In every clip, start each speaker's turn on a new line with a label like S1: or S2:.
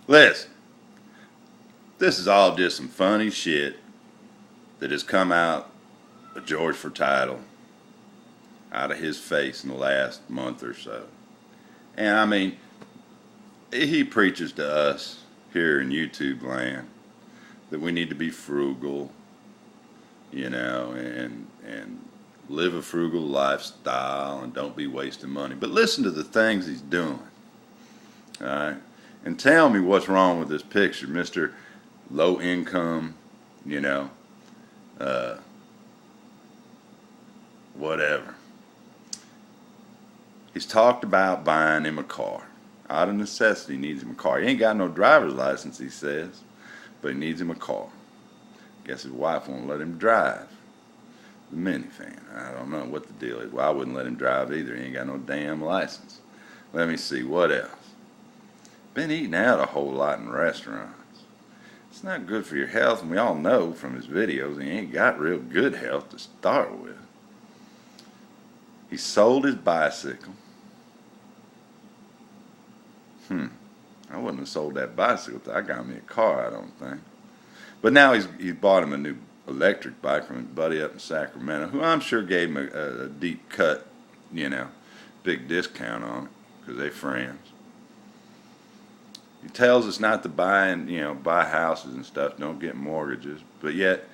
S1: Listen, this is all just some funny shit that has come out of George Furtado, out of his face in the last month or so. And I mean, he preaches to us here in YouTube land that we need to be frugal, you know, and live a frugal lifestyle and don't be wasting money. But listen to the things he's doing, all right? And tell me what's wrong with this picture, Mr. Low Income, you know, whatever. He's talked about buying him a car. Out of necessity, he needs him a car. He ain't got no driver's license, he says, but he needs him a car. Guess his wife won't let him drive the minivan. I don't know what the deal is. Well, I wouldn't let him drive either. He ain't got no damn license. Let me see, what else? Been eating out a whole lot in restaurants. It's not good for your health, and we all know from his videos he ain't got real good health to start with. He sold his bicycle. I wouldn't have sold that bicycle till I got me a car, I don't think. But now he's bought him a new electric bike from his buddy up in Sacramento, who I'm sure gave him a deep cut, you know, big discount on it, because they're friends. He tells us not to buy houses and stuff, don't get mortgages, but yet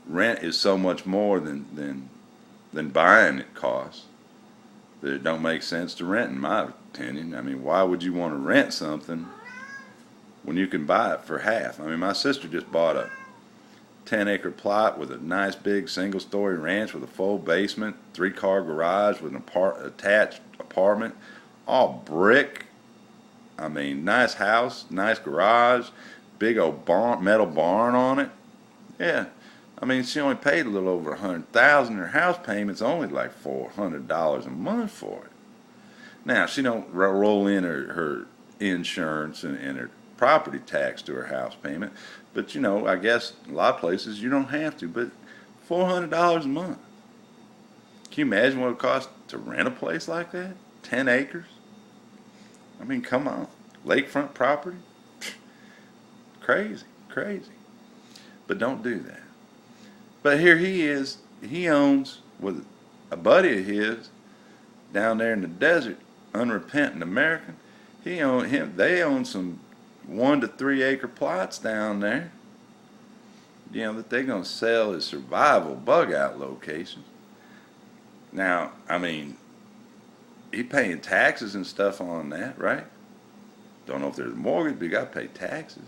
S1: rent is so much more than buying it costs that it don't make sense to rent, in my opinion. I mean, why would you want to rent something when you can buy it for half? I mean, my sister just bought a 10-acre plot with a nice big single-story ranch with a full basement, 3-car garage with an attached apartment, all brick. I mean, nice house, nice garage, big old metal barn on it. Yeah, I mean, she only paid a little over $100,000. Her house payment's only like $400 a month for it. Now, she don't roll in her insurance and her property tax to her house payment, but you know, I guess a lot of places you don't have to. But $400 a month. Can you imagine what it costs to rent a place like that? 10 acres? I mean, come on. Lakefront property? Crazy, crazy. But don't do that. But here he is. He owns, with a buddy of his down there in the desert, unrepentant American. They own some 1 to 3 acre plots down there, you know, that they're going to sell as survival bug out locations. Now, I mean, he paying taxes and stuff on that, right? Don't know if there's a mortgage, but you got to pay taxes.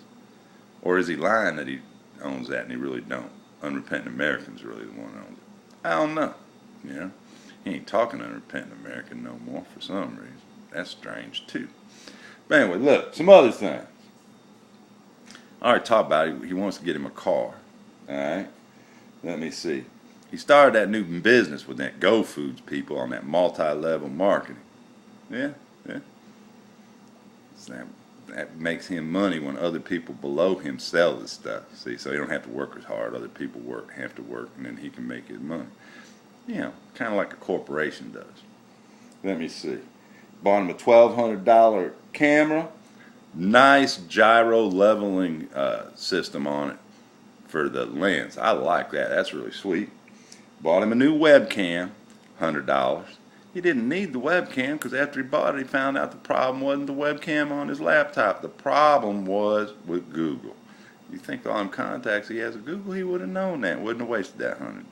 S1: Or is he lying that he owns that and he really don't? Unrepentant American's really the one that owns it. I don't know, you know. He ain't talking unrepentant American no more for some reason. That's strange too. But anyway, look, some other things. I already talked about it. He wants to get him a car. Alright? Let me see. He started that new business with that Go Foods people on that multi-level marketing. Yeah. So that makes him money when other people below him sell the stuff. See, so he don't have to work as hard. Other people have to work, and then he can make his money. You know, kind of like a corporation does. Let me see. Bought him a $1,200 camera. Nice gyro leveling system on it for the lens. I like that. That's really sweet. Bought him a new webcam, $100. He didn't need the webcam because after he bought it, he found out the problem wasn't the webcam on his laptop. The problem was with Google. You think all them contacts he has with Google, he would have known that. Wouldn't have wasted that $100.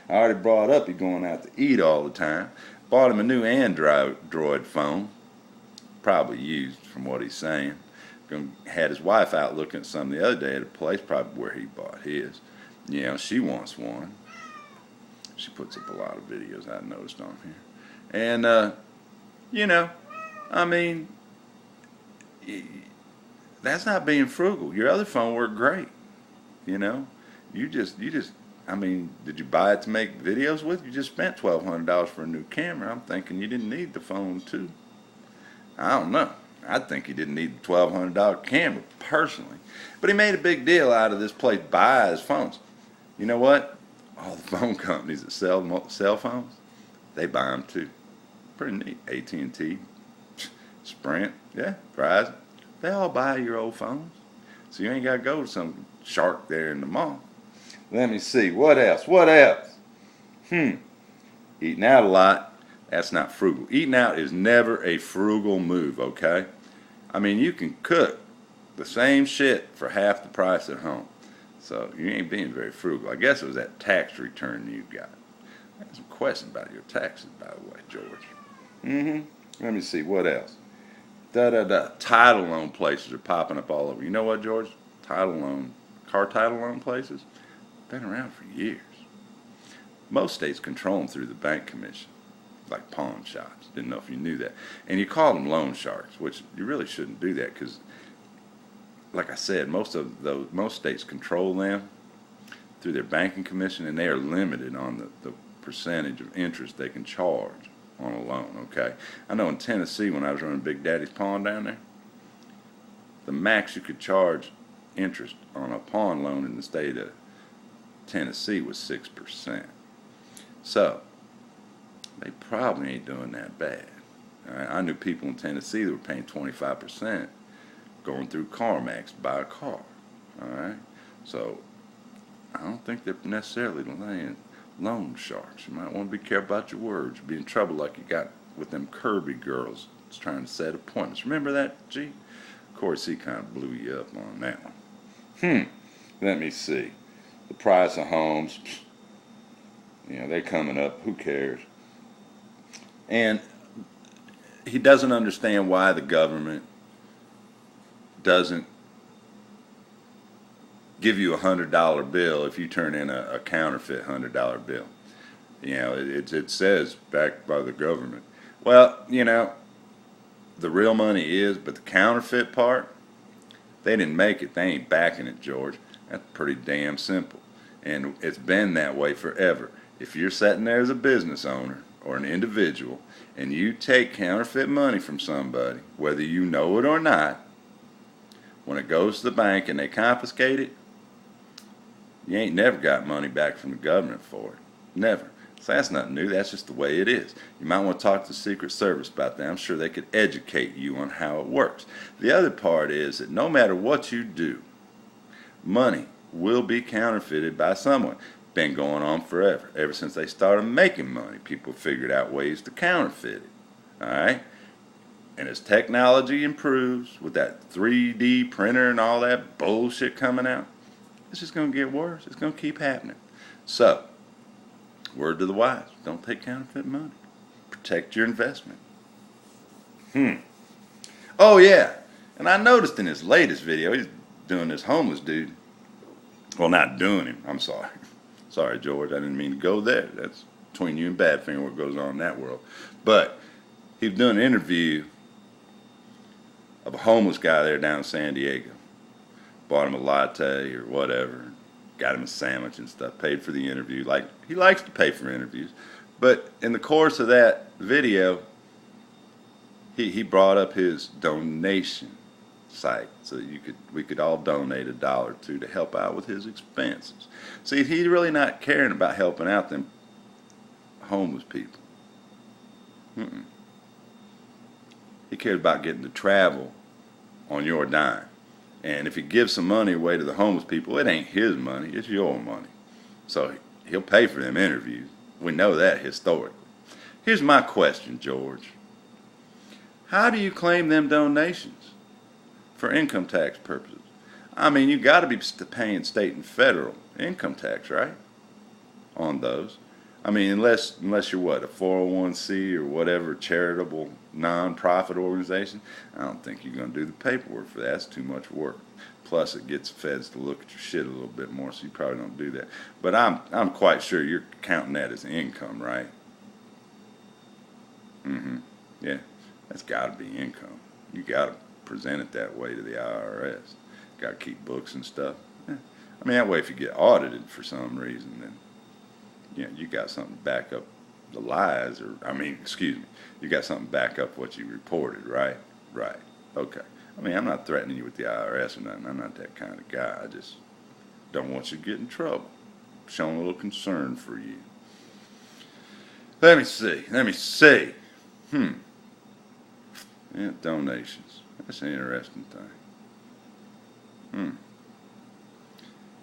S1: I already brought up he's going out to eat all the time. Bought him a new Android phone. Probably used from what he's saying. Had his wife out looking at some the other day at a place, probably where he bought his. You know, she wants one. She puts up a lot of videos I noticed on here. And, you know, I mean, that's not being frugal. Your other phone worked great, you know. You just, I mean, did you buy it to make videos with? You just spent $1,200 for a new camera. I'm thinking you didn't need the phone, too. I don't know. I think he didn't need the $1,200 camera, personally. But he made a big deal out of this place buys phones. You know what? All the phone companies that sell cell phones, they buy them, too. Pretty neat. AT&T, Sprint, yeah, Verizon. They all buy your old phones. So you ain't got to go to some shark there in the mall. Let me see. What else? What else? Eating out a lot. That's not frugal. Eating out is never a frugal move, okay? I mean, you can cook the same shit for half the price at home. So you ain't being very frugal. I guess it was that tax return you got. I have some questions about your taxes, by the way, George. Let me see. What else? Title loan places are popping up all over. You know what, George? Car title loan places, been around for years. Most states control them through the bank commission, like pawn shops. Didn't know if you knew that. And you call them loan sharks, which you really shouldn't do that because, like I said, most states control them through their banking commission, and they are limited on the percentage of interest they can charge on a loan, okay? I know in Tennessee, when I was running Big Daddy's Pawn down there, the max you could charge interest on a pawn loan in the state of Tennessee was 6%. So, they probably ain't doing that bad. All right? I knew people in Tennessee that were paying 25% going through CarMax to buy a car. All right? So, I don't think they're necessarily laying loan sharks. You might want to be careful about your words. You'll be in trouble like you got with them Kirby girls trying to set appointments. Remember that, G? Of course, he kind of blew you up on that one. Let me see. The price of homes, you know, they're coming up. Who cares? And he doesn't understand why the government doesn't give you $100 bill if you turn in a counterfeit $100 bill. You know, it says backed by the government. Well, you know, the real money is, but the counterfeit part, they didn't make it. They ain't backing it, George. That's pretty damn simple. And it's been that way forever. If you're sitting there as a business owner or an individual and you take counterfeit money from somebody, whether you know it or not, when it goes to the bank and they confiscate it, you ain't never got money back from the government for it. Never. So that's nothing new. That's just the way it is. You might want to talk to the Secret Service about that. I'm sure they could educate you on how it works. The other part is that no matter what you do, money will be counterfeited by someone. Been going on forever. Ever since they started making money, people figured out ways to counterfeit it. All right? And as technology improves with that 3D printer and all that bullshit coming out, it's just going to get worse. It's going to keep happening. So, word to the wise, don't take counterfeit money. Protect your investment. Oh, yeah. And I noticed in his latest video, he's doing this homeless dude. Well, not doing him. I'm sorry. Sorry, George. I didn't mean to go there. That's between you and Badfinger what goes on in that world. But he was doing an interview of a homeless guy there down in San Diego. Bought him a latte or whatever. Got him a sandwich and stuff. Paid for the interview. Like, he likes to pay for interviews. But in the course of that video, he brought up his donation site so that we could all donate $1 or $2 to help out with his expenses. See, he's really not caring about helping out them homeless people. He cares about getting to travel on your dime. And if he gives some money away to the homeless people, it ain't his money, it's your money. So he'll pay for them interviews. We know that historically. Here's my question, George. How do you claim them donations for income tax purposes? I mean, you got to be paying state and federal income tax, right? On those. I mean, unless you're what, a 401c or whatever charitable non-profit organization, I don't think you're going to do the paperwork for that. That's too much work. Plus, it gets feds to look at your shit a little bit more, so you probably don't do that. But I'm quite sure you're counting that as income, right? Yeah, that's got to be income. You got to present it that way to the IRS. Got to keep books and stuff. I mean, that way, if you get audited for some reason, then you got something to back up the lies, you got something to back up what you reported, right? Right. Okay. I mean, I'm not threatening you with the IRS or nothing. I'm not that kind of guy. I just don't want you to get in trouble. Showing a little concern for you. Let me see. Yeah, donations. That's an interesting thing. Hmm.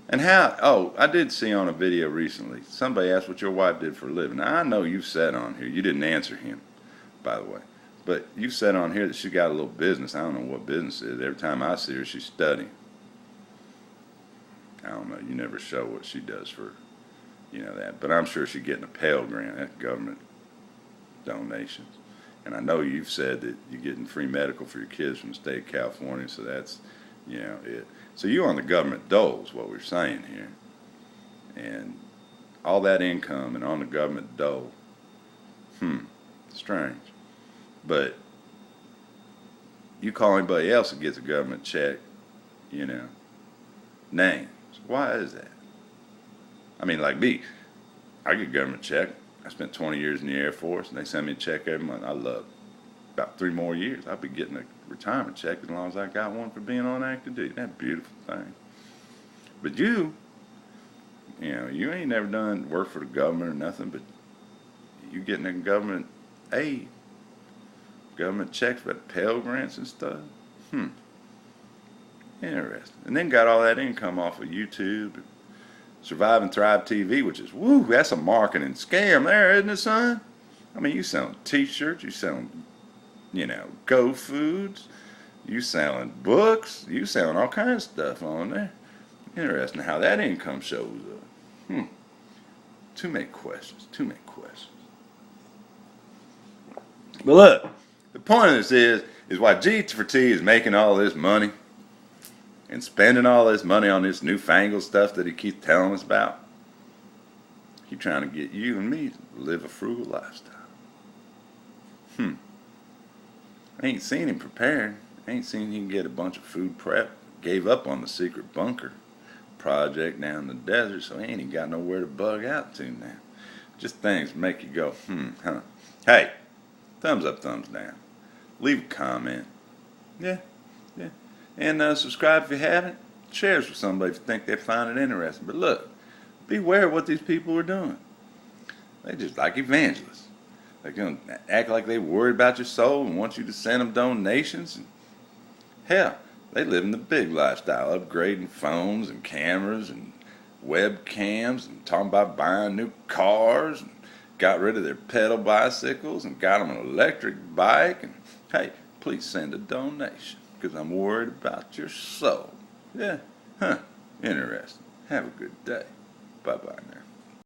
S1: And how, oh, I did see on a video recently, somebody asked what your wife did for a living. Now, I know you've said on here, you didn't answer him, by the way, but you said on here that she got a little business. I don't know what business it is. Every time I see her, she's studying. I don't know, you never show what she does for, that. But I'm sure she's getting a Pell Grant, that's government donations. And I know you've said that you're getting free medical for your kids from the state of California, so that's, it. So you're on the government dole is what we're saying here. And all that income and on the government dole, strange. But you call anybody else that gets a government check, names. Why is that? I mean, like me, I get a government check. I spent 20 years in the Air Force, and they send me a check every month. I love it. About 3 more years, I'll be getting a retirement check as long as I got one for being on active duty. That's a beautiful thing. But you ain't never done work for the government or nothing, but you getting a government aid, government checks for Pell Grants and stuff. Interesting. And then got all that income off of YouTube, Survive and Thrive TV, which is, that's a marketing scam there, isn't it, son? I mean, you selling t-shirts, you selling, Go Foods, you selling books, you selling all kinds of stuff on there. Interesting how that income shows up. Too many questions. But look, the point of this is why G4T is making all this money and spending all this money on this newfangled stuff that he keeps telling us about. He's trying to get you and me to live a frugal lifestyle. I ain't seen him preparing. I ain't seen him get a bunch of food prep. Gave up on the secret bunker project down in the desert, so he ain't even got nowhere to bug out to now. Just things make you go, huh. Hey, thumbs up, thumbs down. Leave a comment. Yeah. And subscribe if you haven't. Share this with somebody if you think they find it interesting. But look, beware of what these people are doing. They just like evangelists. They're going to act like they worried about your soul and want you to send them donations. And hell, they live in the big lifestyle, upgrading phones and cameras and webcams and talking about buying new cars and got rid of their pedal bicycles and got them an electric bike. And hey, please send a donation because I'm worried about your soul. Yeah, interesting. Have a good day. Bye-bye now.